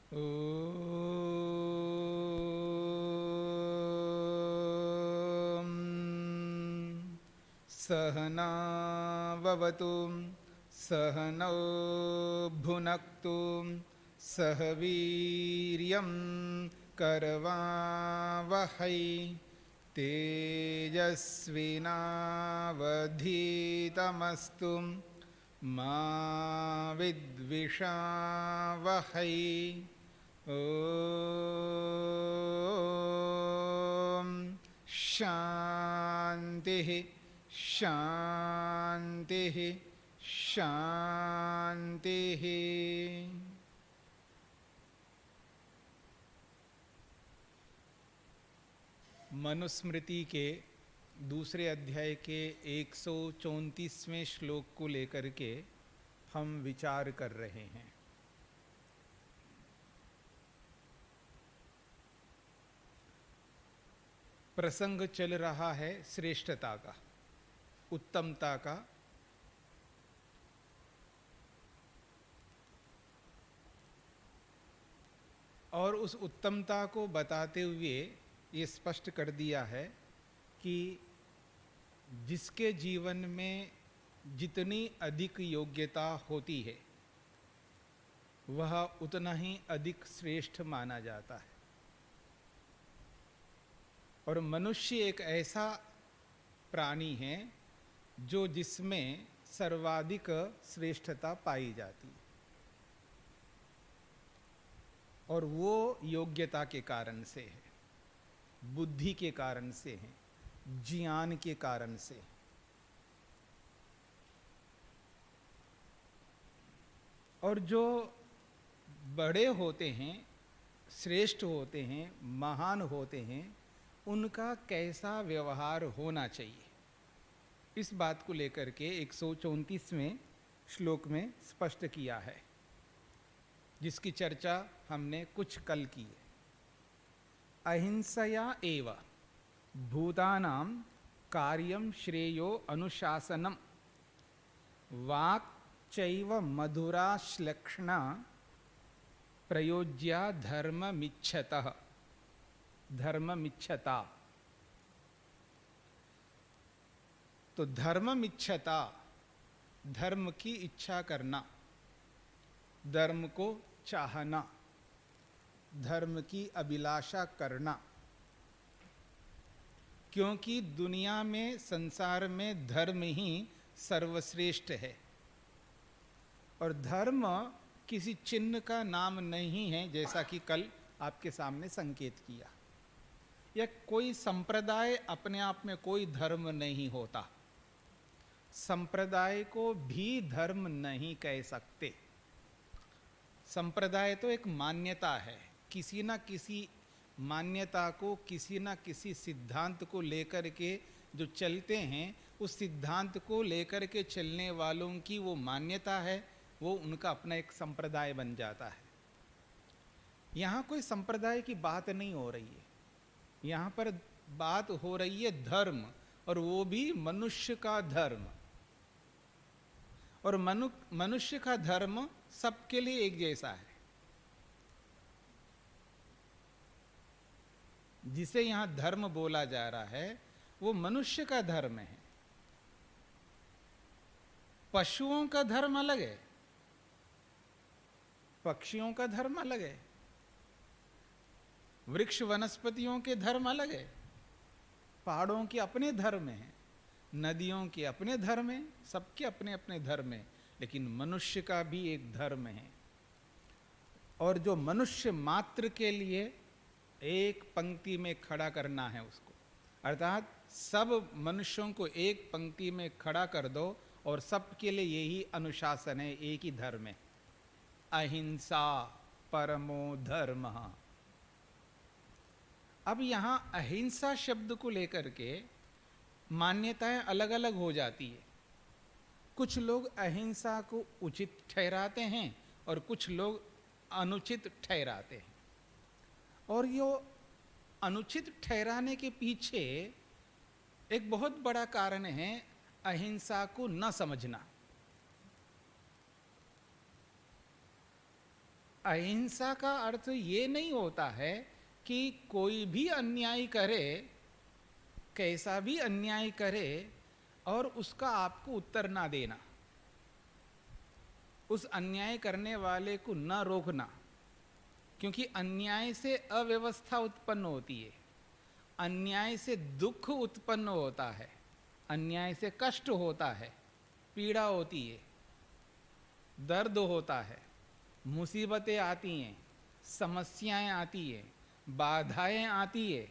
ॐ सहनाववतु सहनौ भुनक्तु सह वीर्यं करवावहै तेजस्विनावधीतमस्तु मा विद्विषावहै। ॐ शान्तिः शान्तिः शान्तिः। मनुस्मृति के दूसरे अध्याय के 134वें श्लोक को लेकर के हम विचार कर रहे हैं। प्रसंग चल रहा है श्रेष्ठता का, उत्तमता का। और उस उत्तमता को बताते हुए ये स्पष्ट कर दिया है कि जिसके जीवन में जितनी अधिक योग्यता होती है वह उतना ही अधिक श्रेष्ठ माना जाता है। और मनुष्य एक ऐसा प्राणी है जो जिसमें सर्वाधिक श्रेष्ठता पाई जाती है, और वो योग्यता के कारण से है, बुद्धि के कारण से है, ज्ञान के कारण से। और जो बड़े होते हैं, श्रेष्ठ होते हैं, महान होते हैं, उनका कैसा व्यवहार होना चाहिए, इस बात को लेकर के 134वें श्लोक में स्पष्ट किया है, जिसकी चर्चा हमने कुछ कल की है। अहिंसया एव भूतानां कार्यं श्रेयो अनुशासनम वाक् चैव मधुरा श्लक्षणा प्रयोज्या धर्ममिच्छतः धर्ममिच्छता। तो धर्ममिच्छता, धर्म की इच्छा करना, धर्म को चाहना, धर्म की अभिलाषा करना। क्योंकि दुनिया में, संसार में धर्म ही सर्वश्रेष्ठ है। और धर्म किसी चिन्ह का नाम नहीं है, जैसा कि कल आपके सामने संकेत किया। या कोई संप्रदाय अपने आप में कोई धर्म नहीं होता, संप्रदाय को भी धर्म नहीं कह सकते। संप्रदाय तो एक मान्यता है, किसी न किसी मान्यता को, किसी न किसी सिद्धांत को लेकर के जो चलते हैं, उस सिद्धांत को लेकर के चलने वालों की वो मान्यता है, वो उनका अपना एक संप्रदाय बन जाता है। यहाँ कोई संप्रदाय की बात नहीं हो रही है, यहाँ पर बात हो रही है धर्म, और वो भी मनुष्य का धर्म। और मनुष्य का धर्म सबके लिए एक जैसा है। जिसे यहां धर्म बोला जा रहा है वो मनुष्य का धर्म है। पशुओं का धर्म अलग है, पक्षियों का धर्म अलग है, वृक्ष वनस्पतियों के धर्म अलग है, पहाड़ों के अपने धर्म हैं, नदियों के अपने धर्म हैं, सबके अपने अपने धर्म हैं। लेकिन मनुष्य का भी एक धर्म है। और जो मनुष्य मात्र के लिए एक पंक्ति में खड़ा करना है उसको, अर्थात सब मनुष्यों को एक पंक्ति में खड़ा कर दो और सबके लिए यही अनुशासन है, एक ही धर्म है, अहिंसा परमो धर्मः। अब यहां अहिंसा शब्द को लेकर के मान्यताएं अलग अलग हो जाती है। कुछ लोग अहिंसा को उचित ठहराते हैं और कुछ लोग अनुचित ठहराते हैं। और ये अनुचित ठहराने के पीछे एक बहुत बड़ा कारण है अहिंसा को न समझना। अहिंसा का अर्थ ये नहीं होता है कि कोई भी अन्याय करे, कैसा भी अन्याय करे और उसका आपको उत्तर ना देना, उस अन्याय करने वाले को न रोकना, क्योंकि अन्याय से अव्यवस्था उत्पन्न होती है, अन्याय से दुख उत्पन्न होता है, अन्याय से कष्ट होता है, पीड़ा होती है, दर्द होता है, मुसीबतें आती हैं, समस्याएं आती हैं, बाधाएं आती है।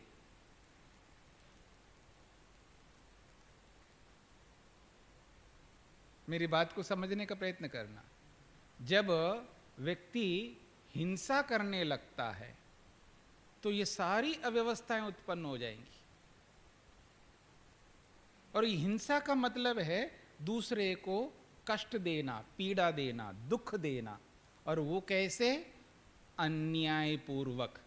मेरी बात को समझने का प्रयत्न करना। जब व्यक्ति हिंसा करने लगता है तो ये सारी अव्यवस्थाएं उत्पन्न हो जाएंगी। और ये हिंसा का मतलब है दूसरे को कष्ट देना, पीड़ा देना, दुख देना, और वो कैसे? अन्यायपूर्वक।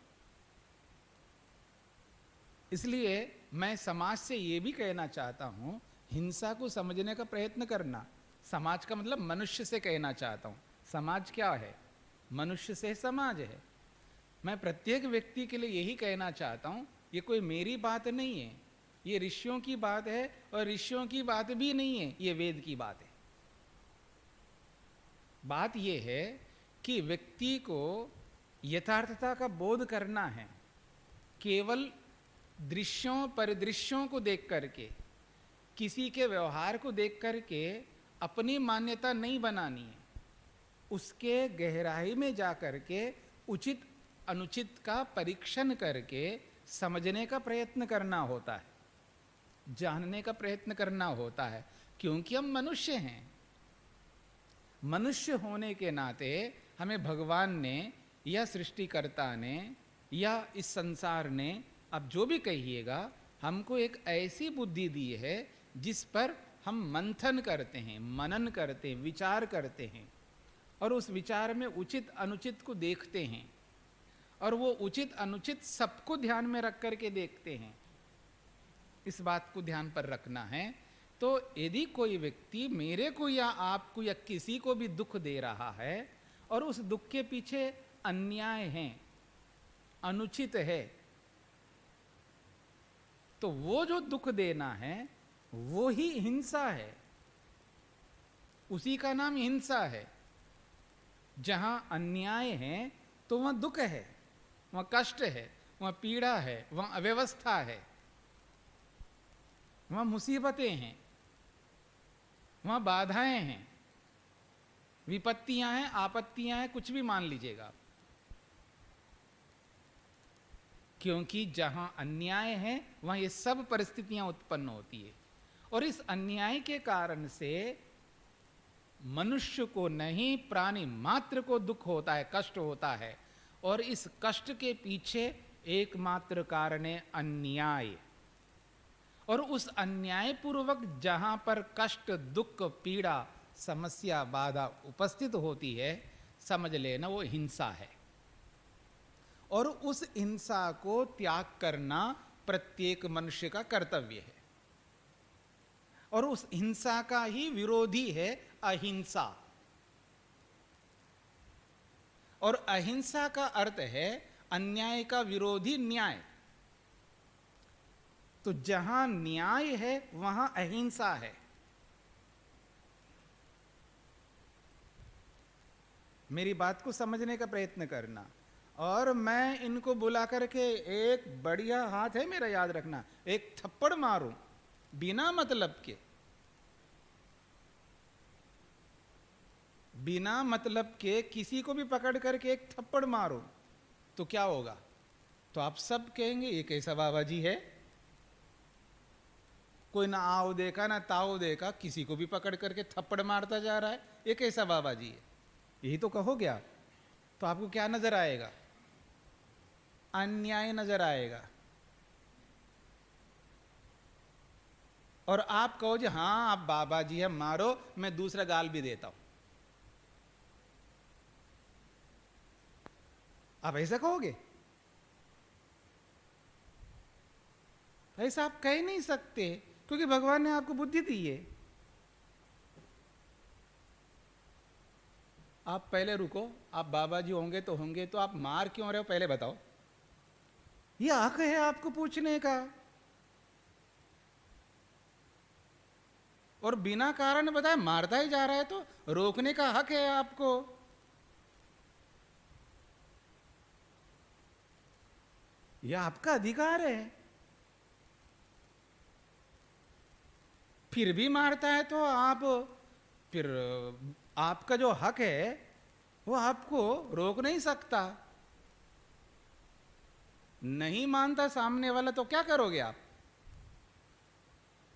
इसलिए मैं समाज से ये भी कहना चाहता हूं, हिंसा को समझने का प्रयत्न करना। समाज का मतलब मनुष्य से कहना चाहता हूं। समाज क्या है? मनुष्य से समाज है। मैं प्रत्येक व्यक्ति के लिए यही कहना चाहता हूं, ये कोई मेरी बात नहीं है, ये ऋषियों की बात है, और ऋषियों की बात भी नहीं है, ये वेद की बात है। बात यह है कि व्यक्ति को यथार्थता का बोध करना है। केवल दृश्यों परिदृश्यों को देख करके, किसी के व्यवहार को देख करके अपनी मान्यता नहीं बनानी है। उसके गहराई में जा करके उचित अनुचित का परीक्षण करके समझने का प्रयत्न करना होता है, जानने का प्रयत्न करना होता है, क्योंकि हम मनुष्य हैं। मनुष्य होने के नाते हमें भगवान ने या सृष्टिकर्ता ने या इस संसार ने, अब जो भी कहिएगा, हमको एक ऐसी बुद्धि दी है जिस पर हम मंथन करते हैं, मनन करते हैं, विचार करते हैं, और उस विचार में उचित अनुचित को देखते हैं, और वो उचित अनुचित सबको ध्यान में रख करके देखते हैं। इस बात को ध्यान पर रखना है। तो यदि कोई व्यक्ति मेरे को या आपको या किसी को भी दुख दे रहा है और उस दुख के पीछे अन्याय है, अनुचित है, तो वो जो दुख देना है वो ही हिंसा है। उसी का नाम हिंसा है। जहां अन्याय है तो वहां दुख है, वहां कष्ट है, वहां पीड़ा है, वहां अव्यवस्था है, वहां मुसीबतें हैं, वहां बाधाएं हैं, विपत्तियां हैं, आपत्तियां हैं, कुछ भी मान लीजिएगा आप। क्योंकि जहां अन्याय है वहां ये सब परिस्थितियां उत्पन्न होती है। और इस अन्याय के कारण से मनुष्य को नहीं, प्राणी मात्र को दुख होता है, कष्ट होता है। और इस कष्ट के पीछे एकमात्र कारण है अन्याय। और उस अन्याय पूर्वक जहां पर कष्ट, दुख, पीड़ा, समस्या, बाधा उपस्थित होती है, समझ लेना वो हिंसा है। और उस हिंसा को त्याग करना प्रत्येक मनुष्य का कर्तव्य है। और उस हिंसा का ही विरोधी है अहिंसा। और अहिंसा का अर्थ है अन्याय का विरोधी न्याय। तो जहां न्याय है वहां अहिंसा है। मेरी बात को समझने का प्रयत्न करना। और मैं इनको बुला करके एक बढ़िया हाथ है मेरा, याद रखना, एक थप्पड़ मारूं बिना मतलब के, बिना मतलब के किसी को भी पकड़ करके एक थप्पड़ मारो तो क्या होगा? तो आप सब कहेंगे ये कैसा बाबा जी है। कोई ना आओ देखा ना ताओ देखा, किसी को भी पकड़ करके थप्पड़ मारता जा रहा है, ये कैसा बाबा जी है। यही तो कहोगे आप। तो आपको क्या नजर आएगा? अन्याय नजर आएगा। और आप कहो जी हाँ आप बाबा जी है, मारो, मैं दूसरा गाल भी देता हूं। आप ऐसा कहोगे? ऐसा आप कह नहीं सकते, क्योंकि भगवान ने आपको बुद्धि दी है। आप पहले रुको, आप बाबा जी होंगे तो आप मार क्यों रहे हो पहले बताओ। ये हक है आपको पूछने का, और बिना कारण बताए मारता ही जा रहा है तो रोकने का हक है आपको। यह आपका अधिकार है। फिर भी मारता है तो आप, फिर आपका जो हक है वो आपको रोक नहीं सकता। नहीं मानता सामने वाला तो क्या करोगे आप?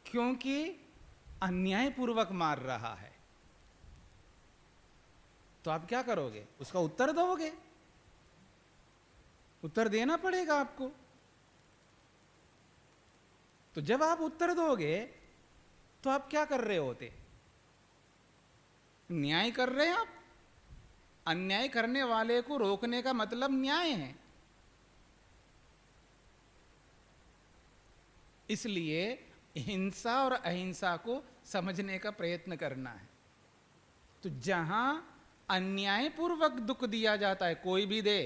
क्योंकि अन्यायपूर्वक मार रहा है तो आप क्या करोगे? उसका उत्तर दोगे, उत्तर देना पड़ेगा आपको। तो जब आप उत्तर दोगे तो आप क्या कर रहे होते? न्याय कर रहे हैं आप। अन्याय करने वाले को रोकने का मतलब न्याय है। इसलिए हिंसा और अहिंसा को समझने का प्रयत्न करना है। तो जहां अन्यायपूर्वक दुख दिया जाता है, कोई भी दे,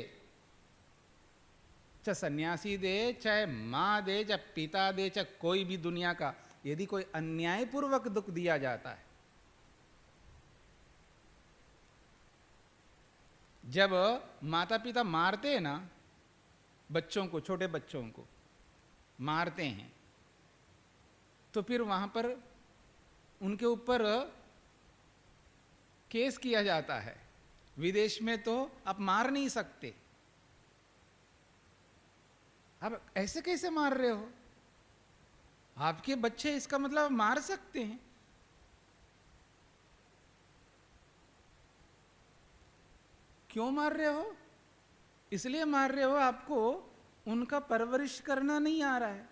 चाहे सन्यासी दे, चाहे मां दे, चाहे पिता दे, चाहे कोई भी दुनिया का, यदि कोई अन्यायपूर्वक दुख दिया जाता है, जब माता पिता मारते हैं ना बच्चों को, छोटे बच्चों को मारते हैं, तो फिर वहां पर उनके ऊपर केस किया जाता है। विदेश में तो आप मार नहीं सकते। आप ऐसे कैसे मार रहे हो? आपके बच्चे, इसका मतलब मार सकते हैं। क्यों मार रहे हो? इसलिए मार रहे हो आपको उनका परवरिश करना नहीं आ रहा है।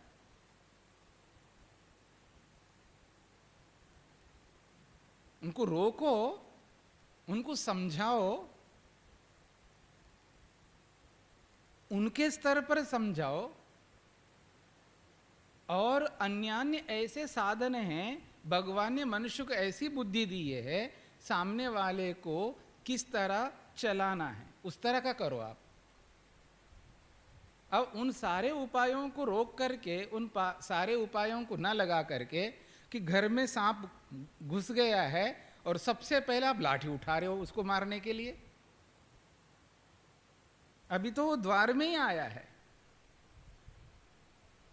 उनको रोको, उनको समझाओ, उनके स्तर पर समझाओ। और अन्यान्य ऐसे साधन हैं, भगवान ने मनुष्य को ऐसी बुद्धि दी है, सामने वाले को किस तरह चलाना है उस तरह का करो आप। अब उन सारे उपायों को रोक करके, उन सारे उपायों को ना लगा करके कि घर में सांप घुस गया है और सबसे पहले आप लाठी उठा रहे हो उसको मारने के लिए। अभी तो वो द्वार में ही आया है,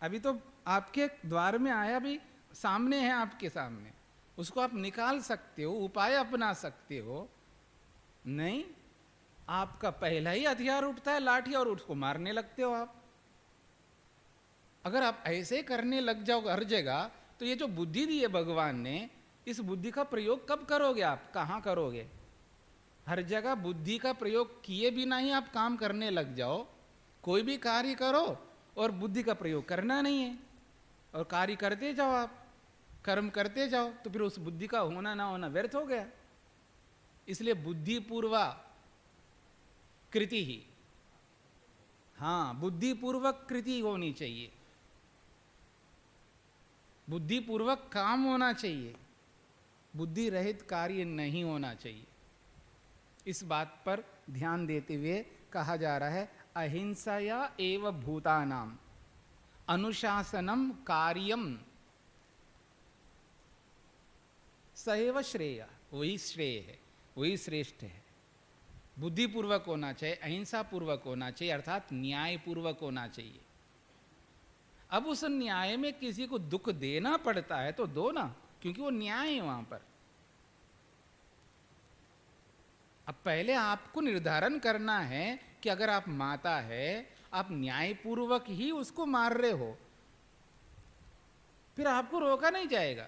अभी तो आपके द्वार में आया, भी सामने है आपके सामने, उसको आप निकाल सकते हो, उपाय अपना सकते हो। नहीं, आपका पहला ही हथियार उठता है लाठी और उसको मारने लगते हो आप। अगर आप ऐसे करने लग जाओ हर जगह, तो ये जो बुद्धि दी है भगवान ने, इस बुद्धि का प्रयोग कब करोगे आप? कहां करोगे? हर जगह बुद्धि का प्रयोग किए बिना ही आप काम करने लग जाओ। कोई भी कार्य करो और बुद्धि का प्रयोग करना नहीं है, और कार्य करते जाओ, आप कर्म करते जाओ, तो फिर उस बुद्धि का होना ना होना व्यर्थ हो गया। इसलिए बुद्धिपूर्वा कृति ही, हाँ, बुद्धिपूर्वक कृति होनी चाहिए, बुद्धिपूर्वक काम होना चाहिए, बुद्धि रहित कार्य नहीं होना चाहिए। इस बात पर ध्यान देते हुए कहा जा रहा है, अहिंसया एव भूतानाम अनुशासनम कार्यम सएव श्रेय। वही श्रेय है, वही श्रेष्ठ है। बुद्धिपूर्वक होना चाहिए, अहिंसा पूर्वक होना चाहिए, अर्थात न्याय पूर्वक होना चाहिए। अब उस न्याय में किसी को दुख देना पड़ता है तो दो ना, क्योंकि वो न्याय है वहां पर। अब पहले आपको निर्धारण करना है कि अगर आप माता है, आप न्यायपूर्वक ही उसको मार रहे हो, फिर आपको रोका नहीं जाएगा।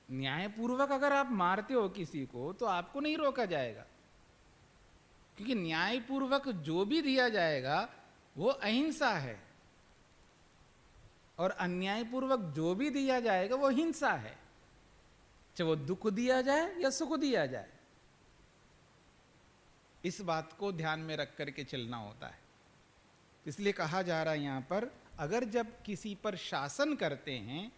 न्यायपूर्वक अगर आप मारते हो किसी को तो आपको नहीं रोका जाएगा, क्योंकि न्यायपूर्वक जो भी दिया जाएगा वो अहिंसा है, और अन्यायपूर्वक जो भी दिया जाएगा वो हिंसा है, चाहे वो दुख दिया जाए या सुख दिया जाए। इस बात को ध्यान में रख करके चलना होता है। इसलिए कहा जा रहा है यहां पर, अगर जब किसी पर शासन करते हैं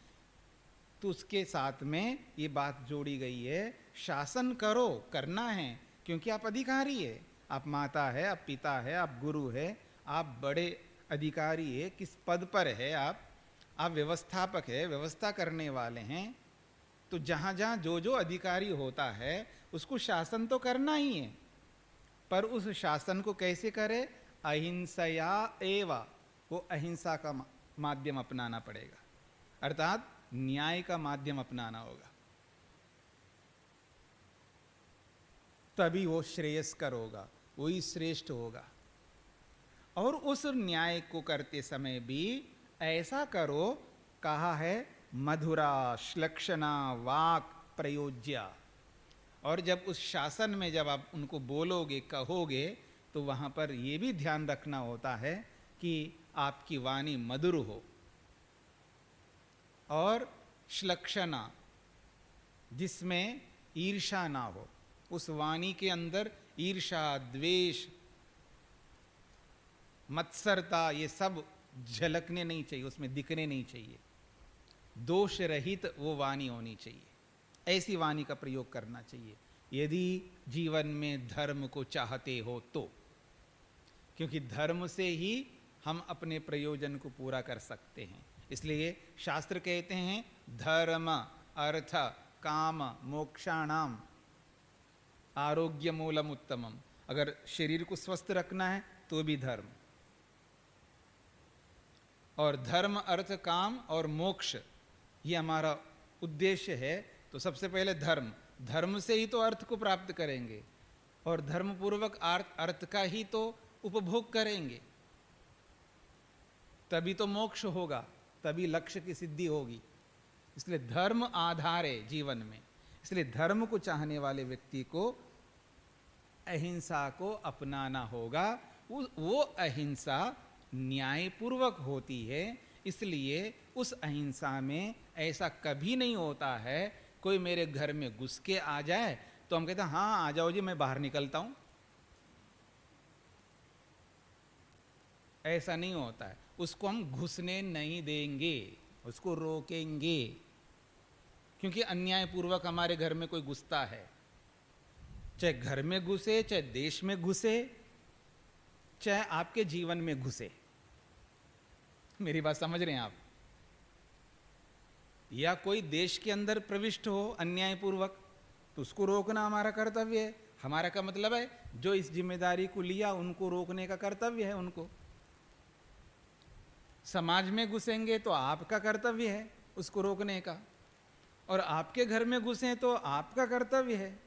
तो उसके साथ में ये बात जोड़ी गई है, शासन करो, करना है, क्योंकि आप अधिकारी है, आप माता है, आप पिता है, आप गुरु है, आप बड़े अधिकारी है, किस पद पर है आप व्यवस्थापक है, व्यवस्था करने वाले हैं। तो जहां जहां जो जो अधिकारी होता है उसको शासन तो करना ही है, पर उस शासन को कैसे करे? अहिंसया एवा, वो अहिंसा का माध्यम अपनाना पड़ेगा, अर्थात न्याय का माध्यम अपनाना होगा, तभी वो श्रेयस्कर होगा, वही श्रेष्ठ होगा। और उस न्याय को करते समय भी ऐसा करो, कहा है मधुरा श्लक्षणा वाक प्रयोज्या। और जब उस शासन में जब आप उनको बोलोगे, कहोगे, तो वहां पर यह भी ध्यान रखना होता है कि आपकी वाणी मधुर हो, और श्लक्षणा, जिसमें ईर्षा ना हो, उस वाणी के अंदर ईर्षा, द्वेष, मत्सरता, ये सब झलकने नहीं चाहिए, उसमें दिखने नहीं चाहिए। दोष रहित वो वाणी होनी चाहिए, ऐसी वाणी का प्रयोग करना चाहिए यदि जीवन में धर्म को चाहते हो तो, क्योंकि धर्म से ही हम अपने प्रयोजन को पूरा कर सकते हैं। इसलिए शास्त्र कहते हैं धर्म अर्थ काम मोक्षाणाम आरोग्य मूलम उत्तमम। अगर शरीर को स्वस्थ रखना है तो भी धर्म, और धर्म अर्थ काम और मोक्ष ये हमारा उद्देश्य है, तो सबसे पहले धर्म, धर्म से ही तो अर्थ को प्राप्त करेंगे, और धर्म पूर्वक अर्थ का ही तो उपभोग करेंगे, तभी तो मोक्ष होगा, तभी लक्ष्य की सिद्धि होगी। इसलिए धर्म आधार है जीवन में। इसलिए धर्म को चाहने वाले व्यक्ति को अहिंसा को अपनाना होगा। वो अहिंसा न्यायपूर्वक होती है, इसलिए उस अहिंसा में ऐसा कभी नहीं होता है कोई मेरे घर में घुस के आ जाए तो हम कहते हैं हाँ आ जाओ जी, मैं बाहर निकलता हूं। ऐसा नहीं होता है, उसको हम घुसने नहीं देंगे, उसको रोकेंगे, क्योंकि अन्यायपूर्वक हमारे घर में कोई घुसता है, चाहे घर में घुसे, चाहे देश में घुसे, चाहे आपके जीवन में घुसे। मेरी बात समझ रहे हैं आप? या कोई देश के अंदर प्रविष्ट हो अन्यायपूर्वक, तो उसको रोकना हमारा कर्तव्य है। हमारा का मतलब है जो इस जिम्मेदारी को लिया उनको रोकने का कर्तव्य है उनको। समाज में घुसेंगे तो आपका कर्तव्य है उसको रोकने का, और आपके घर में घुसे तो आपका कर्तव्य है।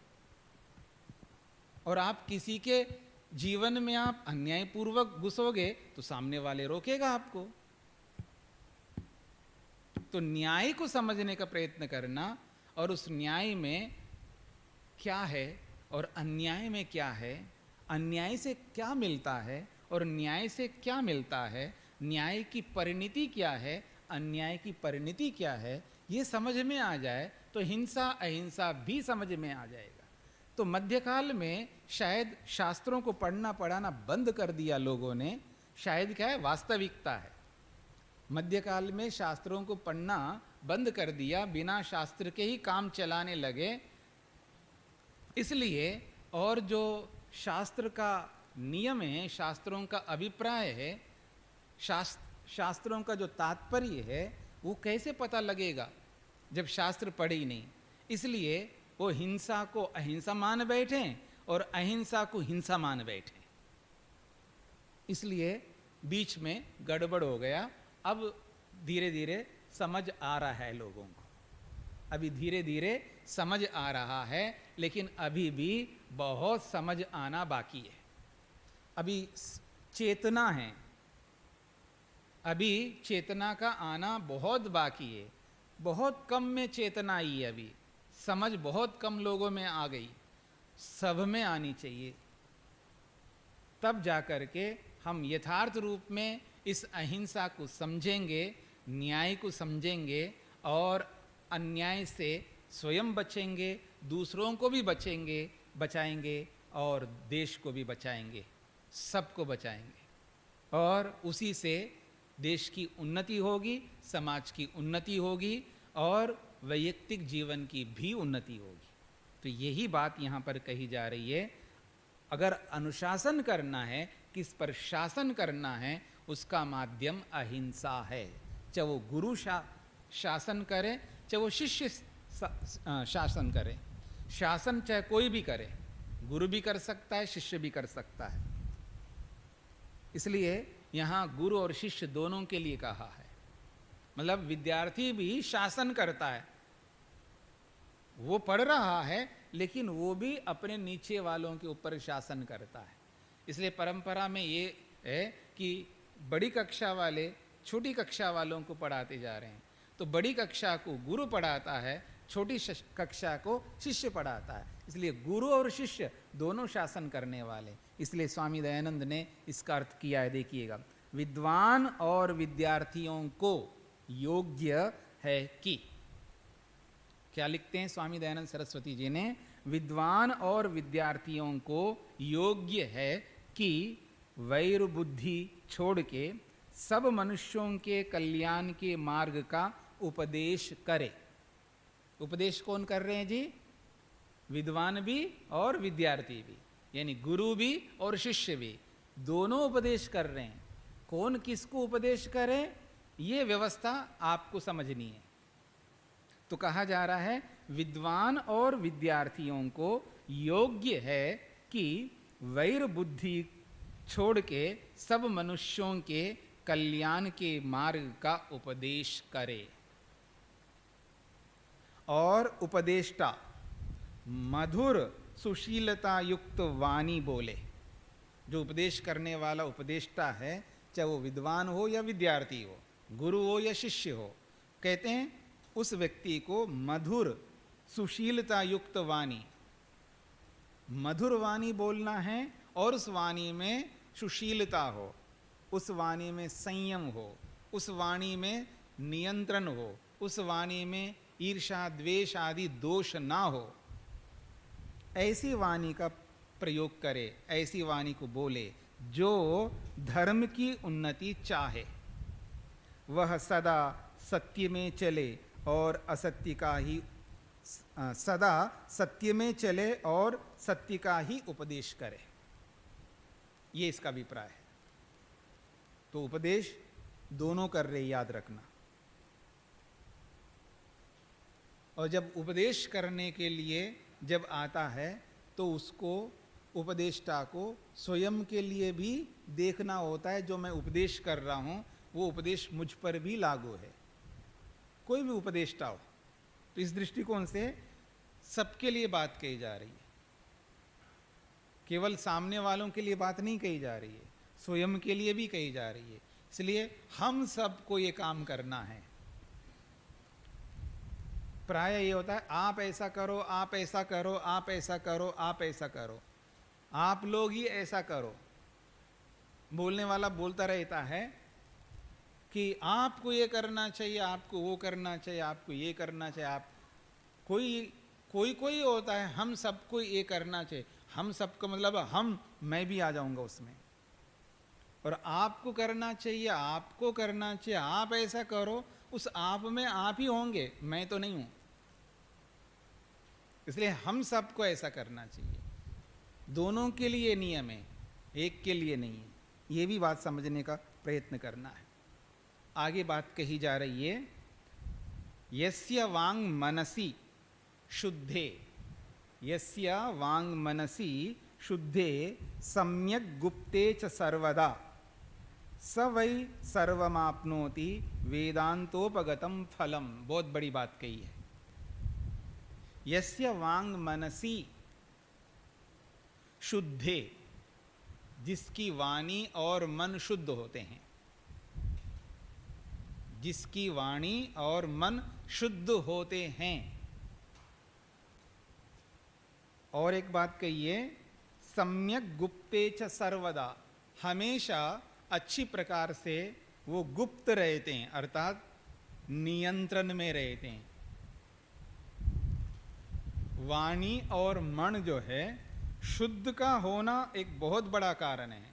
और आप किसी के जीवन में आप अन्यायपूर्वक घुसोगे तो सामने वाले रोकेगा आपको। तो न्याय को समझने का प्रयत्न करना, और उस न्याय में क्या है और अन्याय में क्या है, अन्याय से क्या मिलता है और न्याय से क्या मिलता है, न्याय की परिणति क्या है, अन्याय की परिणति क्या है, ये समझ में आ जाए तो हिंसा अहिंसा भी समझ में आ जाएगा। तो मध्यकाल में शायद शास्त्रों को पढ़ना पढ़ाना बंद कर दिया लोगों ने, शायद क्या है वास्तविकता है। मध्यकाल में शास्त्रों को पढ़ना बंद कर दिया, बिना शास्त्र के ही काम चलाने लगे। इसलिए, और जो शास्त्र का नियम है, शास्त्रों का अभिप्राय है, शास्त्रों का जो तात्पर्य है, वो कैसे पता लगेगा जब शास्त्र पढ़े ही नहीं। इसलिए वो हिंसा को अहिंसा मान बैठे और अहिंसा को हिंसा मान बैठे, इसलिए बीच में गड़बड़ हो गया। अब धीरे धीरे समझ आ रहा है लोगों को, अभी धीरे धीरे समझ आ रहा है, लेकिन अभी भी बहुत समझ आना बाकी है। अभी चेतना है, अभी चेतना का आना बहुत बाकी है, बहुत कम में चेतना आई है, अभी समझ बहुत कम लोगों में आ गई, सब में आनी चाहिए, तब जाकर के हम यथार्थ रूप में इस अहिंसा को समझेंगे, न्याय को समझेंगे, और अन्याय से स्वयं बचेंगे, दूसरों को भी बचाएंगे और देश को भी बचाएंगे, सबको बचाएंगे, और उसी से देश की उन्नति होगी, समाज की उन्नति होगी, और वैयक्तिक जीवन की भी उन्नति होगी। तो यही बात यहाँ पर कही जा रही है। अगर अनुशासन करना है, किस पर शासन करना है, उसका माध्यम अहिंसा है। चाहे वो गुरु शासन करे, चाहे वो शिष्य शासन करे। शासन चाहे कोई भी करे, गुरु भी कर सकता है, शिष्य भी कर सकता है। इसलिए यहाँ गुरु और शिष्य दोनों के लिए कहा है। मतलब विद्यार्थी भी शासन करता है, वो पढ़ रहा है, लेकिन वो भी अपने नीचे वालों के ऊपर शासन करता है। इसलिए परंपरा में ये है कि बड़ी कक्षा वाले छोटी कक्षा वालों को पढ़ाते जा रहे हैं, तो बड़ी कक्षा को गुरु पढ़ाता है, छोटी कक्षा को शिष्य पढ़ाता है। इसलिए गुरु और शिष्य दोनों शासन करने वाले। इसलिए स्वामी दयानंद ने इसका अर्थ किया है, देखिएगा, विद्वान और विद्यार्थियों को योग्य है कि, क्या लिखते हैं स्वामी दयानंद सरस्वती जी ने, विद्वान और विद्यार्थियों को योग्य है कि वैर बुद्धि छोड़ के सब मनुष्यों के कल्याण के मार्ग का उपदेश करे। उपदेश कौन कर रहे हैं जी? विद्वान भी और विद्यार्थी भी, यानी गुरु भी और शिष्य भी, दोनों उपदेश कर रहे हैं। कौन किसको उपदेश करे, ये व्यवस्था आपको समझनी है। तो कहा जा रहा है विद्वान और विद्यार्थियों को योग्य है कि वैर बुद्धि छोड़ के सब मनुष्यों के कल्याण के मार्ग का उपदेश करे। और उपदेष्टा मधुर सुशीलता युक्त वाणी बोले। जो उपदेश करने वाला उपदेष्टा है, चाहे वो विद्वान हो या विद्यार्थी हो, गुरु हो या शिष्य हो, कहते हैं उस व्यक्ति को मधुर सुशीलता युक्त वाणी, मधुर वाणी बोलना है, और उस वाणी में सुशीलता हो, उस वाणी में संयम हो, उस वाणी में नियंत्रण हो, उस वाणी में ईर्ष्या द्वेष आदि दोष ना हो। ऐसी वाणी का प्रयोग करे, ऐसी वाणी को बोले जो धर्म की उन्नति चाहे। वह सदा सत्य में चले और असत्य का ही सदा सत्य में चले और सत्य का ही उपदेश करे। ये इसका अभिप्राय है। तो उपदेश दोनों कर रहे, याद रखना। और जब उपदेश करने के लिए जब आता है, तो उसको उपदेष्टा को स्वयं के लिए भी देखना होता है। जो मैं उपदेश कर रहा हूं वो उपदेश मुझ पर भी लागू है। कोई भी उपदेष्टा हो, तो इस दृष्टिकोण से सबके लिए बात कही जा रही है। केवल सामने वालों के लिए बात नहीं कही जा रही है, स्वयं के लिए भी कही जा रही है। इसलिए हम सबको ये काम करना है। प्राय ये होता है, आप ऐसा करो, आप ऐसा करो, आप ऐसा करो, आप ऐसा करो, आप लोग ही ऐसा करो। बोलने वाला बोलता रहता है कि आपको ये करना चाहिए, आपको वो करना चाहिए, आपको ये करना चाहिए। आप कोई होता है, हम सबको ये करना चाहिए, हम सबको, मतलब मैं भी आ जाऊंगा उसमें। और आपको करना चाहिए, आपको करना चाहिए, आप ऐसा करो, उस आप में आप ही होंगे, मैं तो नहीं हूं। इसलिए हम सबको ऐसा करना चाहिए। दोनों के लिए नियम है, एक के लिए नहीं है। ये भी बात समझने का प्रयत्न करना है। आगे बात कही जा रही है, यस्य वांग मनसी शुद्धे, यस्य वांग मनसी शुद्धे सम्यक गुप्ते च सर्वदा स वै सर्वमाप्नोति वेदांतोपगतम फलम। बहुत बड़ी बात कही है। यस्य वांग मनसी शुद्धे, जिसकी वाणी और मन शुद्ध होते हैं, जिसकी वाणी और मन शुद्ध होते हैं। और एक बात कहिए, सम्यक गुप्ते च सर्वदा, हमेशा अच्छी प्रकार से वो गुप्त रहते हैं, अर्थात नियंत्रण में रहते हैं। वाणी और मन जो है, शुद्ध का होना एक बहुत बड़ा कारण है,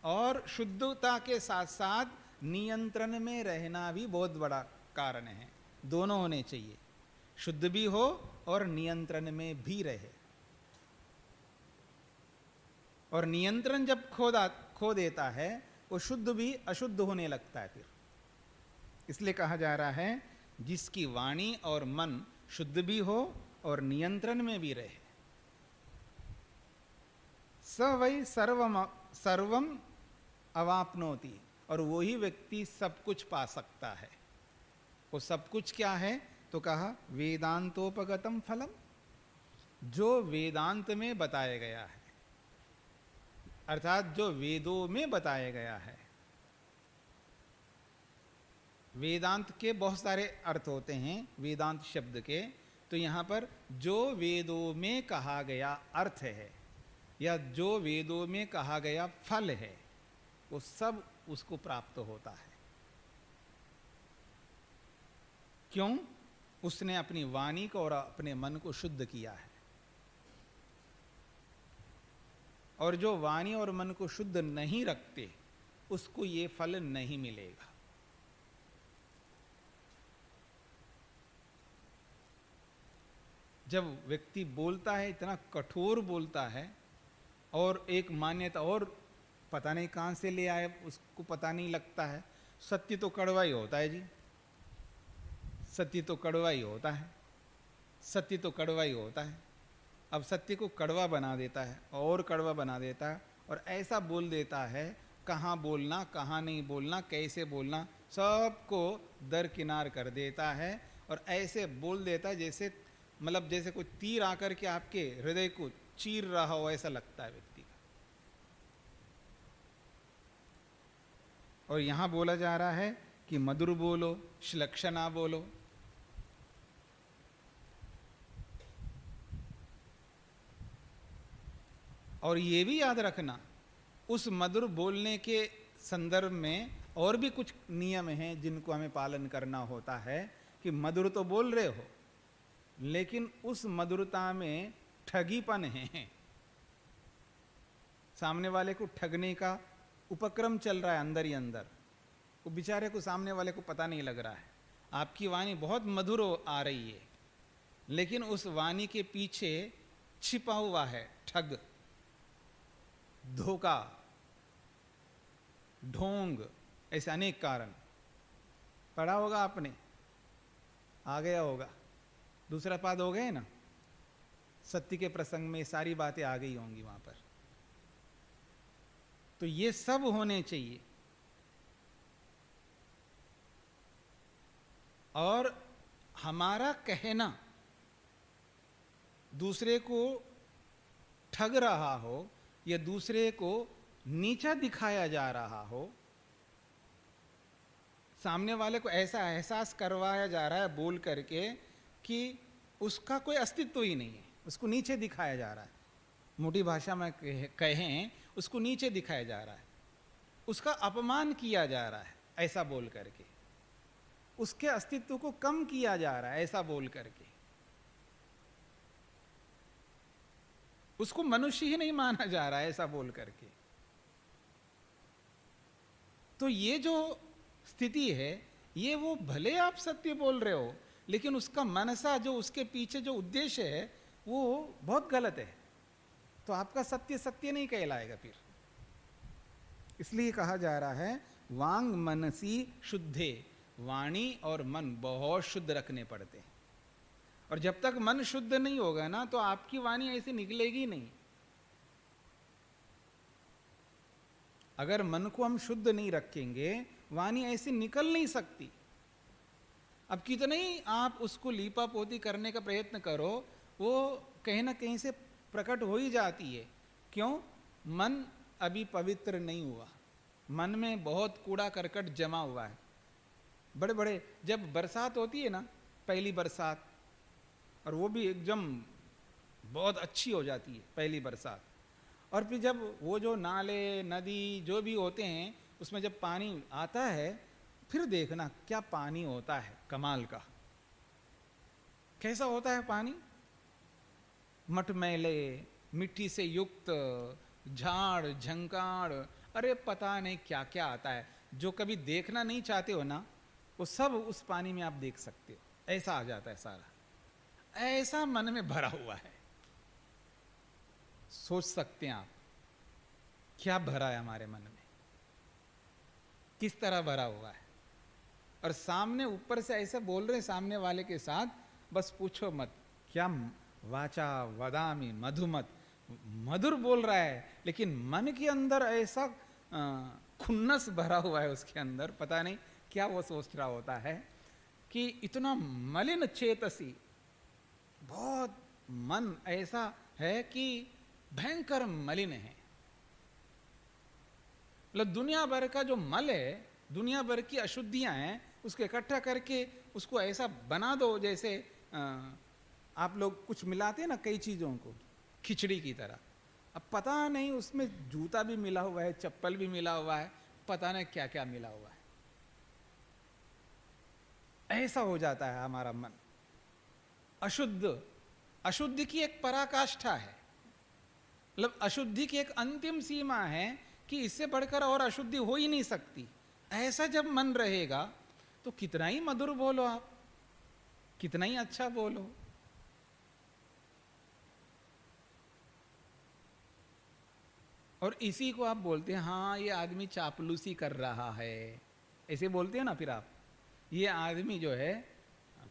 और शुद्धता के साथ साथ नियंत्रण में रहना भी बहुत बड़ा कारण है। दोनों होने चाहिए। शुद्ध भी हो और नियंत्रण में भी रहे। और नियंत्रण जब खो देता है वो शुद्ध भी अशुद्ध होने लगता है फिर। इसलिए कहा जा रहा है जिसकी वाणी और मन शुद्ध भी हो और नियंत्रण में भी रहे, स वै सर्वम अवाप्नोति, और वही व्यक्ति सब कुछ पा सकता है। वो सब कुछ क्या है? तो कहा वेदांतोपगतम फलम, जो वेदांत में बताया गया है, अर्थात जो वेदों में बताया गया है। वेदांत के बहुत सारे अर्थ होते हैं वेदांत शब्द के, तो यहां पर जो वेदों में कहा गया अर्थ है या जो वेदों में कहा गया फल है, वो सब उसको प्राप्त होता है। क्यों? उसने अपनी वाणी को और अपने मन को शुद्ध किया है। और जो वाणी और मन को शुद्ध नहीं रखते उसको ये फल नहीं मिलेगा। जब व्यक्ति बोलता है, इतना कठोर बोलता है, और एक मान्यता और पता नहीं कहां से ले आए, उसको पता नहीं लगता है, सत्य तो कड़वा ही होता है जी, सत्य तो कड़वा ही होता है, सत्य तो कड़वा ही होता है। अब सत्य को कड़वा बना देता है और कड़वा बना देता है, और ऐसा बोल देता है कहाँ बोलना कहाँ नहीं बोलना, कैसे बोलना, सबको दरकिनार कर देता है। और ऐसे बोल देता है जैसे मतलब जैसे कोई तीर आकर के आपके हृदय को चीर रहा हो, ऐसा लगता है व्यक्ति का। और यहां बोला जा रहा है कि मधुर बोलो, श्लक्षणा बोलो। और ये भी याद रखना, उस मधुर बोलने के संदर्भ में और भी कुछ नियम हैं जिनको हमें पालन करना होता है। कि मधुर तो बोल रहे हो, लेकिन उस मधुरता में ठगीपन है, सामने वाले को ठगने का उपक्रम चल रहा है अंदर ही अंदर। वो बेचारे को, सामने वाले को पता नहीं लग रहा है। आपकी वाणी बहुत मधुर आ रही है, लेकिन उस वाणी के पीछे छिपा हुआ है ठग, धोखा, ढोंग, ऐसे अनेक कारण। पढ़ा होगा आपने, आ गया होगा, दूसरा पाद हो गए ना, सत्य के प्रसंग में सारी बातें आ गई होंगी वहां पर। तो ये सब होने चाहिए। और हमारा कहना दूसरे को ठग रहा हो या दूसरे को नीचा दिखाया जा रहा हो, सामने वाले को ऐसा एहसास करवाया जा रहा है बोल करके कि उसका कोई अस्तित्व ही नहीं है, उसको नीचे दिखाया जा रहा है। मोटी भाषा में कहें, उसको नीचे दिखाया जा रहा है, उसका अपमान किया जा रहा है ऐसा बोल करके, उसके अस्तित्व को कम किया जा रहा है ऐसा बोल करके, उसको मनुष्य ही नहीं माना जा रहा है ऐसा बोल करके। तो ये जो स्थिति है, ये वो भले आप सत्य बोल रहे हो, लेकिन उसका मनसा, जो उसके पीछे जो उद्देश्य है, वो बहुत गलत है। तो आपका सत्य सत्य नहीं कहलाएगा फिर। इसलिए कहा जा रहा है वांग मनसी शुद्धे, वाणी और मन बहुत शुद्ध रखने पड़ते हैं। और जब तक मन शुद्ध नहीं होगा ना, तो आपकी वाणी ऐसे निकलेगी नहीं। अगर मन को हम शुद्ध नहीं रखेंगे, वाणी ऐसे निकल नहीं सकती। अब कितना ही आप उसको लीपा पोती करने का प्रयत्न करो, वो कहीं ना कहीं से प्रकट हो ही जाती है। क्यों? मन अभी पवित्र नहीं हुआ, मन में बहुत कूड़ा करकट जमा हुआ है। बड़े बड़े जब बरसात होती है ना, पहली बरसात, और वो भी एकदम बहुत अच्छी हो जाती है पहली बरसात, और फिर जब वो जो नाले नदी जो भी होते हैं उसमें जब पानी आता है, फिर देखना क्या पानी होता है कमाल का। कैसा होता है पानी? मटमैले, मिट्टी से युक्त, झाड़ झंकाड़, अरे पता नहीं क्या क्या आता है। जो कभी देखना नहीं चाहते हो ना, वो सब उस पानी में आप देख सकते हो, ऐसा आ जाता है सारा। ऐसा मन में भरा हुआ है। सोच सकते हैं आप क्या भरा है हमारे मन में, किस तरह भरा हुआ है। और सामने ऊपर से ऐसे बोल रहे सामने वाले के साथ, बस पूछो मत, क्या वाचा वदामि मधुमत, मधुर बोल रहा है, लेकिन मन के अंदर ऐसा खुन्नस भरा हुआ है उसके अंदर, पता नहीं क्या वो सोच रहा होता है कि इतना मलिन चेतसी, बहुत मन ऐसा है कि भयंकर मलिन है। मतलब दुनिया भर का जो मल है, दुनिया भर की अशुद्धियां हैं, उसको इकट्ठा करके उसको ऐसा बना दो जैसे आप लोग कुछ मिलाते हैं ना कई चीजों को, खिचड़ी की तरह। अब पता नहीं उसमें जूता भी मिला हुआ है, चप्पल भी मिला हुआ है, पता नहीं क्या क्या मिला हुआ है। ऐसा हो जाता है हमारा मन। अशुद्ध की एक पराकाष्ठा है, मतलब अशुद्धि की एक अंतिम सीमा है कि इससे बढ़कर और अशुद्धि हो ही नहीं सकती। ऐसा जब मन रहेगा तो कितना ही मधुर बोलो आप, कितना ही अच्छा बोलो। और इसी को आप बोलते हैं हाँ ये आदमी चापलूसी कर रहा है, ऐसे बोलते हैं ना फिर आप, ये आदमी जो है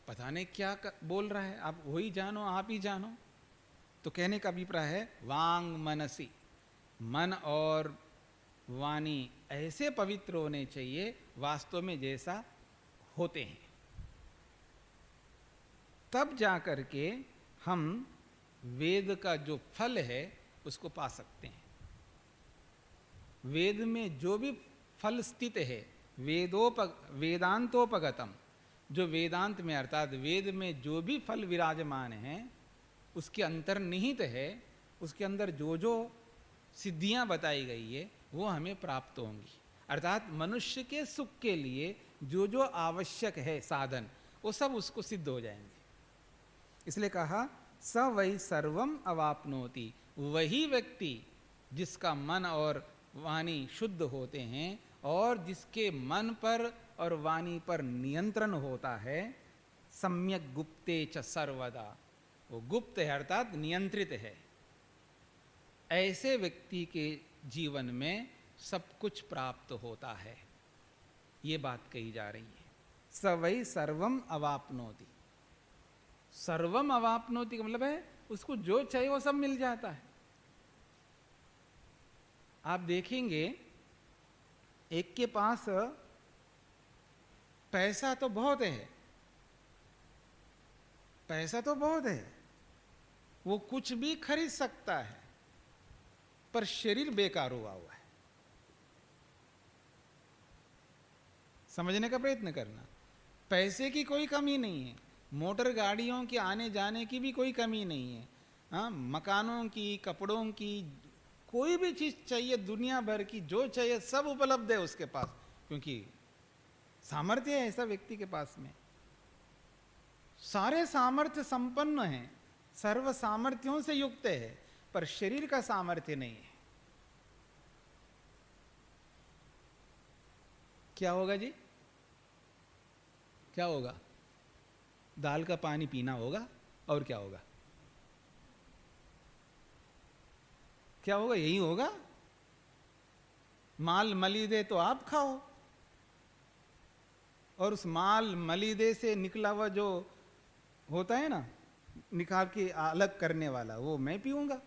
पता नहीं क्या बोल रहा है, आप वही जानो, आप ही जानो। तो कहने का अभिप्राय है वांग मनसी, मन और वाणी ऐसे पवित्र होने चाहिए वास्तव में जैसा होते हैं, तब जाकर के हम वेद का जो फल है उसको पा सकते हैं। वेद में जो भी फल स्थित है, वेदांतोपगतम, जो वेदांत में अर्थात वेद में जो भी फल विराजमान है उसके अंतर्निहित है, उसके अंदर जो जो सिद्धियां बताई गई है वो हमें प्राप्त होंगी। अर्थात मनुष्य के सुख के लिए जो जो आवश्यक है साधन, वो सब उसको सिद्ध हो जाएंगे। इसलिए कहा स वही सर्वम अवाप्नोति, वही व्यक्ति जिसका मन और वाणी शुद्ध होते हैं और जिसके मन पर और वाणी पर नियंत्रण होता है, सम्यक गुप्ते च सर्वदा, वो गुप्त है अर्थात नियंत्रित है, ऐसे व्यक्ति के जीवन में सब कुछ प्राप्त होता है। ये बात कही जा रही है। स वै सर्वम अवाप्नोति, सर्वम अवाप्नोति का मतलब है उसको जो चाहिए वो सब मिल जाता है। आप देखेंगे एक के पास पैसा तो बहुत है, पैसा तो बहुत है, वो कुछ भी खरीद सकता है, पर शरीर बेकार हुआ है। समझने का प्रयत्न करना। पैसे की कोई कमी नहीं है, मोटर गाड़ियों के आने जाने की भी कोई कमी नहीं है, हाँ, मकानों की, कपड़ों की, कोई भी चीज चाहिए दुनिया भर की, जो चाहिए सब उपलब्ध है उसके पास, क्योंकि सामर्थ्य है ऐसा व्यक्ति के पास में। सारे सामर्थ्य संपन्न हैं, सर्व सामर्थ्यों से युक्त है, पर शरीर का सामर्थ्य नहीं है। क्या होगा जी? क्या होगा? दाल का पानी पीना होगा, और क्या होगा? क्या होगा? यही होगा। माल मलीदे तो आप खाओ, और उस माल मलीदे से निकला हुआ जो होता है ना, निकाल के अलग करने वाला, वो मैं पीऊंगा।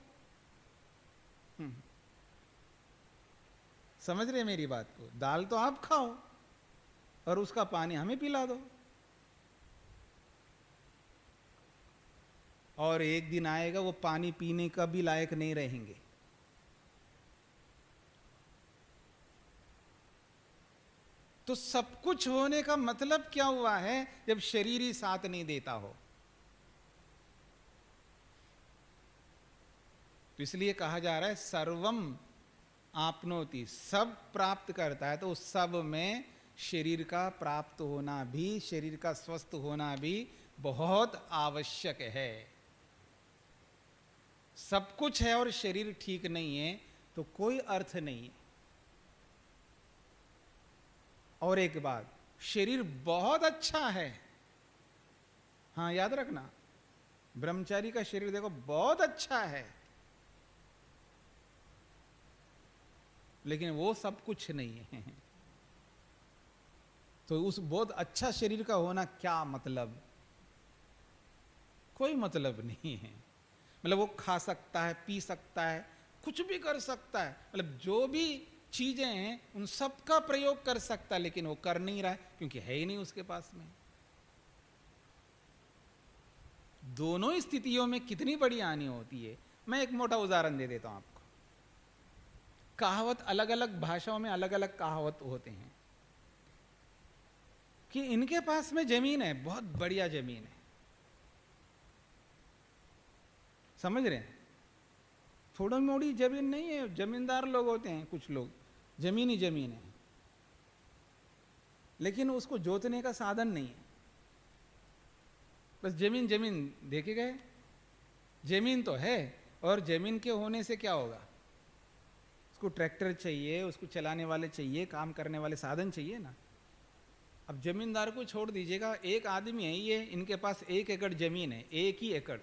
समझ रहे मेरी बात को? दाल तो आप खाओ और उसका पानी हमें पिला दो। और एक दिन आएगा वो पानी पीने का भी लायक नहीं रहेंगे। तो सब कुछ होने का मतलब क्या हुआ है जब शरीर ही साथ नहीं देता हो? तो इसलिए कहा जा रहा है सर्वम आपनोति, सब प्राप्त करता है। तो उस सब में शरीर का प्राप्त होना भी, शरीर का स्वस्थ होना भी बहुत आवश्यक है। सब कुछ है और शरीर ठीक नहीं है तो कोई अर्थ नहीं है। और एक बात, शरीर बहुत अच्छा है, हाँ याद रखना, ब्रह्मचारी का शरीर देखो बहुत अच्छा है, लेकिन वो सब कुछ नहीं है। तो उस बहुत अच्छा शरीर का होना क्या मतलब? कोई मतलब नहीं है। मतलब वो खा सकता है, पी सकता है, कुछ भी कर सकता है, मतलब जो भी चीजें हैं उन सब का प्रयोग कर सकता है, लेकिन वो कर नहीं रहा है क्योंकि है ही नहीं उसके पास में। दोनों स्थितियों में कितनी बड़ी हानि होती है। मैं एक मोटा उदाहरण दे देता हूं आपको। कहावत, अलग अलग भाषाओं में अलग अलग कहावत होते हैं कि इनके पास में जमीन है, बहुत बढ़िया जमीन है, समझ रहे हैं? थोड़ी मोड़ी जमीन नहीं है, जमींदार लोग होते हैं कुछ लोग, जमीन ही जमीन है, लेकिन उसको जोतने का साधन नहीं है, बस जमीन जमीन देखे गए। जमीन तो है, और जमीन के होने से क्या होगा? उसको ट्रैक्टर चाहिए, उसको चलाने वाले चाहिए, काम करने वाले साधन चाहिए ना। अब जमींदार को छोड़ दीजिएगा, एक आदमी है ये, इनके पास 1 एकड़ जमीन है, 1 ही एकड़,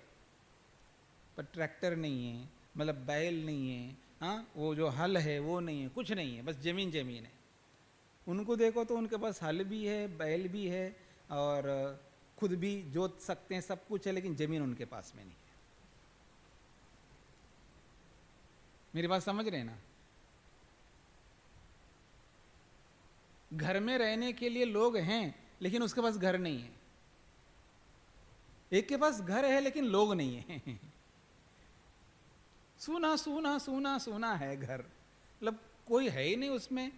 पर ट्रैक्टर नहीं है, मतलब बैल नहीं है, हाँ, वो जो हल है वो नहीं है, कुछ नहीं है, बस जमीन जमीन है। उनको देखो तो उनके पास हल भी है, बैल भी है, और खुद भी जोत सकते हैं, सब कुछ है, लेकिन जमीन उनके पास में नहीं है। मेरी बात समझ रहे हैं ना? घर में रहने के लिए लोग हैं, लेकिन उसके पास घर नहीं है। एक के पास घर है लेकिन लोग नहीं है। सूना सूना सूना सूना है घर, मतलब कोई है ही नहीं उसमें।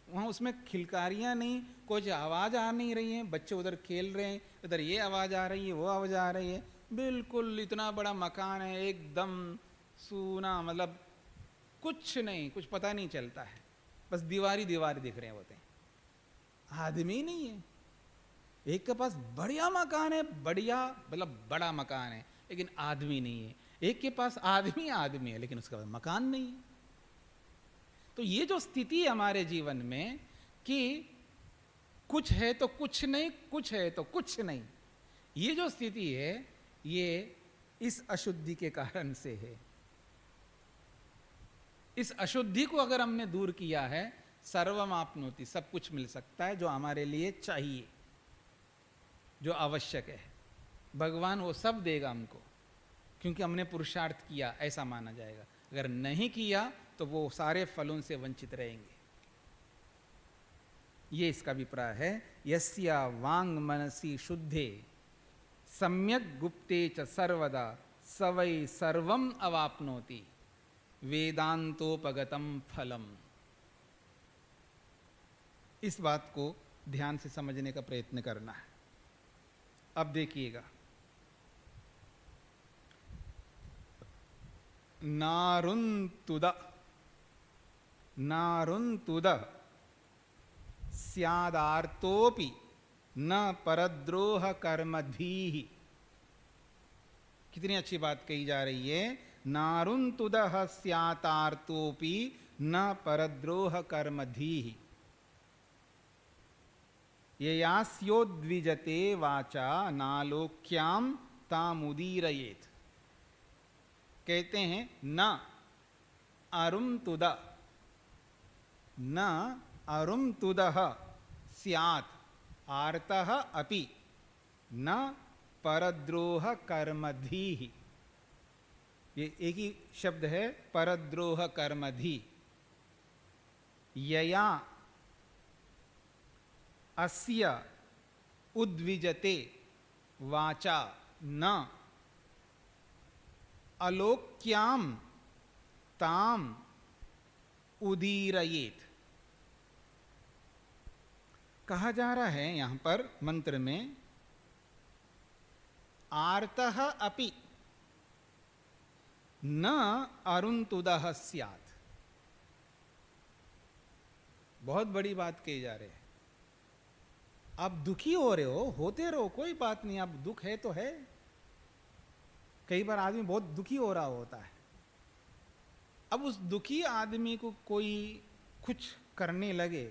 वहां उसमें खिलकारियां नहीं, कुछ आवाज आ नहीं रही है, बच्चे उधर खेल रहे हैं, इधर ये आवाज आ रही है, वो आवाज आ रही है, बिल्कुल इतना बड़ा मकान है, एकदम सूना, मतलब कुछ नहीं, कुछ पता नहीं चलता है, बस दीवारी दीवारी दिख रहे होते हैं, आदमी नहीं है। एक के पास बढ़िया मकान है, बढ़िया मतलब बड़ा मकान है, लेकिन आदमी नहीं है। एक के पास आदमी आदमी है, लेकिन उसके पास मकान नहीं है। तो ये जो स्थिति है हमारे जीवन में कि कुछ है तो कुछ नहीं, कुछ है तो कुछ नहीं, ये जो स्थिति है ये इस अशुद्धि के कारण से है। इस अशुद्धि को अगर हमने दूर किया है, सर्वम आपनोति, सब कुछ मिल सकता है जो हमारे लिए चाहिए, जो आवश्यक है। भगवान वो सब देगा हमको, क्योंकि हमने पुरुषार्थ किया, ऐसा माना जाएगा। अगर नहीं किया तो वो सारे फलों से वंचित रहेंगे। ये इसका अभिप्राय है। यस्या वांग मनसी शुद्धे सम्यक गुप्ते च सर्वदा सवै सर्वम अवाप्नोति वेदांतोपगतम फलम। इस बात को ध्यान से समझने का प्रयत्न करना है। अब देखिएगा, नारुंतुद नारुंतुद स्यादार्तोपि न परद्रोह कर्मधीः। कितनी अच्छी बात कही जा रही है। नारुंतुदः स्यातार्तोपि न परद्रोह कर्मधीः ययास्योद्विजते वाचा नालोक्याम तामुदीरयेत्। कहते हैं न अरुंतुद, न अरुंतुदः स्यात् आर्तः अपि न परद्रोह कर्मधीः। ये एक ही शब्द है, परद्रोह कर्मधी। यया अस्य उद्विजते वाचा न अलोक्याम ताम उदीरयेत्। कहा जा रहा है यहां पर मंत्र में, आर्तः अपि न अरुंतुदः स्यात्। बहुत बड़ी बात कही जा रही है। आप दुखी हो रहे हो, होते रहो, कोई बात नहीं, आप दुख है तो है। कई बार आदमी बहुत दुखी हो रहा होता है, अब उस दुखी आदमी को कोई कुछ करने लगे,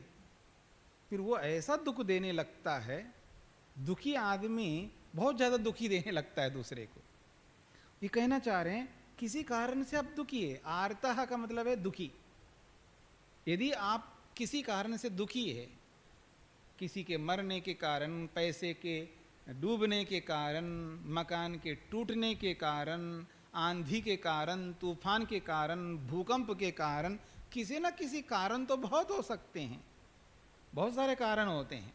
फिर वो ऐसा दुख देने लगता है, दुखी आदमी बहुत ज्यादा दुखी देने लगता है दूसरे को, ये कहना चाह रहे हैं किसी कारण से आप दुखी है। आर्तः का मतलब है दुखी। यदि आप किसी कारण से दुखी है, किसी के मरने के कारण, पैसे के डूबने के कारण, मकान के टूटने के कारण, आंधी के कारण, तूफान के कारण, भूकंप के कारण, किसी न किसी कारण तो बहुत हो सकते हैं, बहुत सारे कारण होते हैं,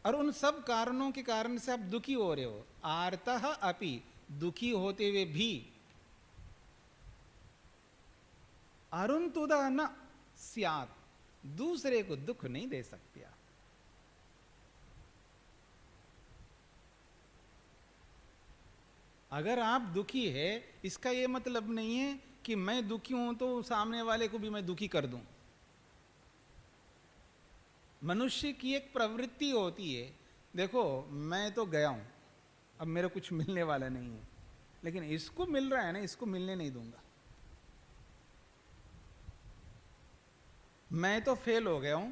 और उन सब कारणों के कारण से आप दुखी हो रहे हो। आर्तः अपि, दुखी होते हुए भी, अरुणतुदा न स्यात्, दूसरे को दुख नहीं दे सकते आप। अगर आप दुखी है, इसका यह मतलब नहीं है कि मैं दुखी हूं तो सामने वाले को भी मैं दुखी कर दूं। मनुष्य की एक प्रवृत्ति होती है, देखो मैं तो गया हूं, अब मेरे कुछ मिलने वाला नहीं है, लेकिन इसको मिल रहा है ना, इसको मिलने नहीं दूंगा। मैं तो फेल हो गया हूं,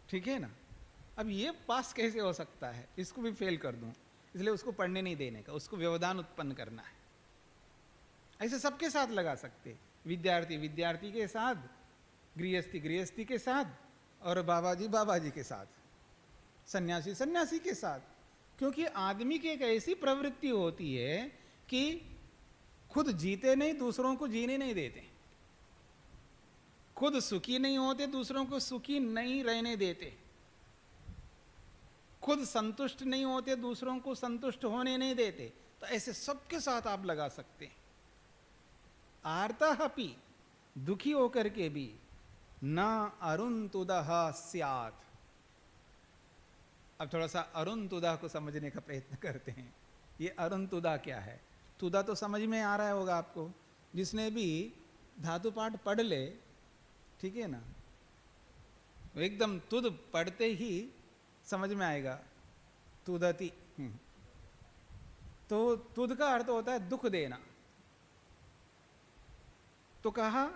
ठीक है ना, अब ये पास कैसे हो सकता है, इसको भी फेल कर दूं, इसलिए उसको पढ़ने नहीं देने का, उसको व्यवधान उत्पन्न करना है। ऐसे सबके साथ लगा सकते, विद्यार्थी विद्यार्थी के साथ, गृहस्थी गृहस्थी के साथ, और बाबा जी के साथ, सन्यासी सन्यासी के साथ। क्योंकि आदमी की एक ऐसी प्रवृत्ति होती है कि खुद जीते नहीं, दूसरों को जीने नहीं देते, खुद सुखी नहीं होते, दूसरों को सुखी नहीं रहने देते, खुद संतुष्ट नहीं होते, दूसरों को संतुष्ट होने नहीं देते। तो ऐसे सबके साथ आप लगा सकते हैं। आर्तः अपि, दुखी होकर के भी, न अरुणतुदः स्यात्। अब थोड़ा सा अरुणतुदा को समझने का प्रयत्न करते हैं। ये अरुणतुदा क्या है? तुदा तो समझ में आ रहा होगा आपको, जिसने भी धातु पाठ पढ़ ले, ठीक है ना, एकदम तुद पढ़ते ही समझ में आएगा, तुदति। तो तुद का अर्थ होता है दुख देना। तो कहा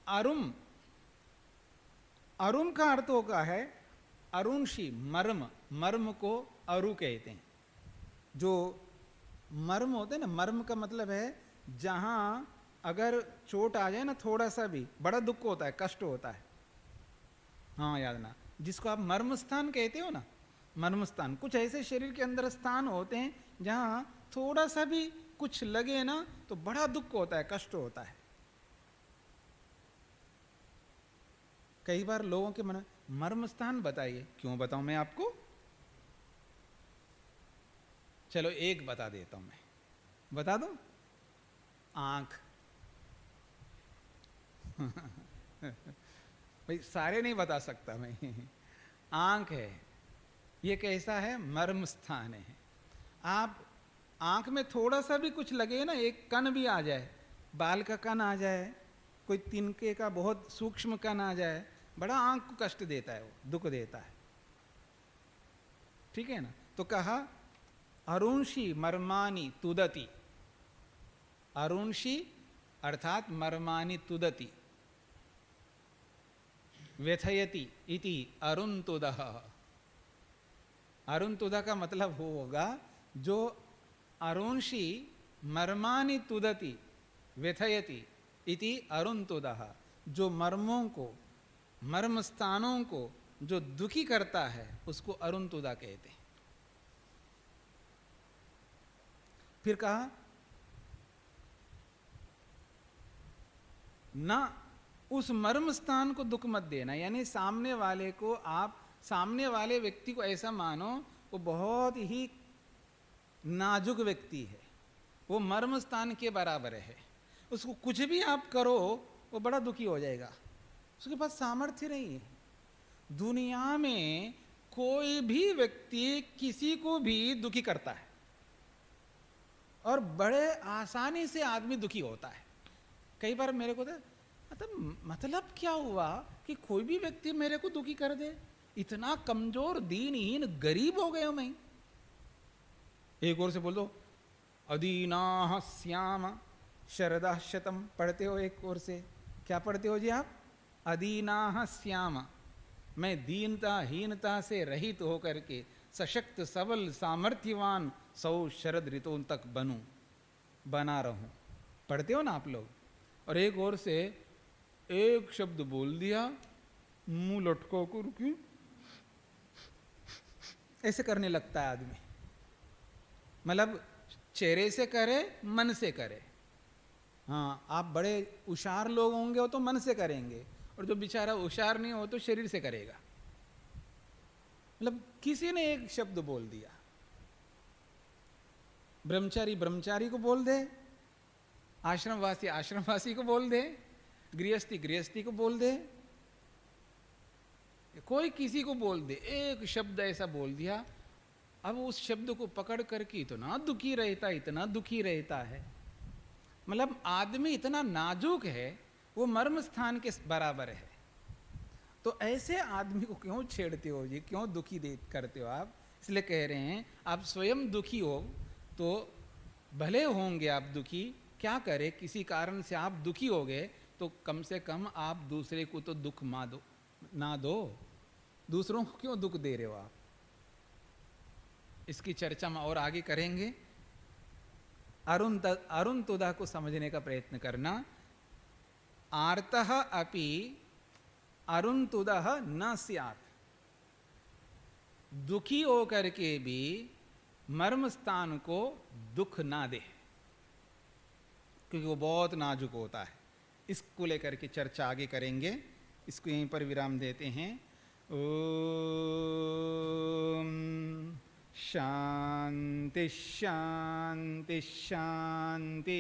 अरुम, अरुम का अर्थ होगा है अरुणशी, मर्म, मर्म को अरु कहते हैं। जो मर्म होते हैं ना, मर्म का मतलब है जहां अगर चोट आ जाए ना थोड़ा सा भी, बड़ा दुख होता है, कष्ट होता है। हाँ याद ना, जिसको आप मर्म स्थान कहते हो ना, मर्म स्थान, कुछ ऐसे शरीर के अंदर स्थान होते हैं जहां थोड़ा सा भी कुछ लगे ना तो बड़ा दुख होता है, कष्ट होता है। कई बार लोगों के मन, मर्म स्थान बताइए, क्यों बताऊं मैं आपको? चलो एक बता देता हूं मैं, बता दूं? आंख। भाई सारे नहीं बता सकता मैं। आंख है, ये कैसा है? मर्म स्थान है। आप आंख में थोड़ा सा भी कुछ लगे ना, एक कण भी आ जाए, बाल का कण आ जाए, कोई तिनके का बहुत सूक्ष्म कण आ जाए, बड़ा आंख को कष्ट देता है, वो दुख देता है, ठीक है ना। तो कहा अरुणशी मर्मानि तुदति, अरुणशी अर्थात मर्मानि तुदति, व्यथयति इति अरुणतुदः। अरुणतुदा का मतलब होगा जो अरुणशी मर्मानि तुदति व्यथयति इति अरुणतुदः, जो मर्मों को, मर्म स्थानों को जो दुखी करता है उसको अरुणतुदा कहते हैं। फिर कहा ना उस मर्म स्थान को दुख मत देना, यानी सामने वाले को, आप सामने वाले व्यक्ति को ऐसा मानो वो बहुत ही नाजुक व्यक्ति है, वो मर्म स्थान के बराबर है, उसको कुछ भी आप करो वो बड़ा दुखी हो जाएगा, उसके पास सामर्थ्य नहीं है। दुनिया में कोई भी व्यक्ति किसी को भी दुखी करता है और बड़े आसानी से आदमी दुखी होता है। कई बार मेरे को मतलब क्या हुआ कि कोई भी व्यक्ति मेरे को दुखी कर दे, इतना कमजोर दीनहीन गरीब हो गया मैं। एक ओर से बोल दो अदीनाः स्याम शरदा शतम पढ़ते हो, एक ओर से क्या पढ़ते हो जी आप? अदीनाः स्याम, मैं दीनता हीनता से रहित होकर के सशक्त सबल सामर्थ्यवान 100 शरद ऋतुओं तक बनूं, बना रहूं। पढ़ते हो ना आप लोग। और एक ओर से एक शब्द बोल दिया, मुंह लटका कर के ऐसे करने लगता है आदमी। मतलब चेहरे से करे, मन से करे। हाँ, आप बड़े होशियार लोग होंगे वो तो मन से करेंगे, और जो बेचारा होशियार नहीं हो तो शरीर से करेगा। मतलब किसी ने एक शब्द बोल दिया, ब्रह्मचारी ब्रह्मचारी को बोल दे, आश्रमवासी आश्रमवासी को बोल दे, गृहस्थी गृहस्थी को बोल दे, कोई किसी को बोल दे, एक शब्द ऐसा बोल दिया। अब उस शब्द को पकड़ करके इतना दुखी रहता, इतना दुखी रहता है। मतलब आदमी इतना नाजुक है, वो मर्म स्थान के बराबर है। तो ऐसे आदमी को क्यों छेड़ते हो जी, क्यों दुखी करते हो आप? इसलिए कह रहे हैं आप स्वयं दुखी हो तो भले होंगे आप दुखी, क्या करें, किसी कारण से आप दुखी हो गए तो कम से कम आप दूसरे को तो दुख ना दो। दूसरों को क्यों दुख दे रहे हो आप? इसकी चर्चा हम और आगे करेंगे। अरुण तुदा को समझने का प्रयत्न करना। आर्तः अपि अरुण तुदः न स्यात्। दुखी होकर के भी मर्म स्थान को दुख ना दे, क्योंकि वो बहुत नाजुक होता है। इसको लेकर के चर्चा आगे करेंगे। इसको यहीं पर विराम देते हैं। ओम शांति शांति शांति।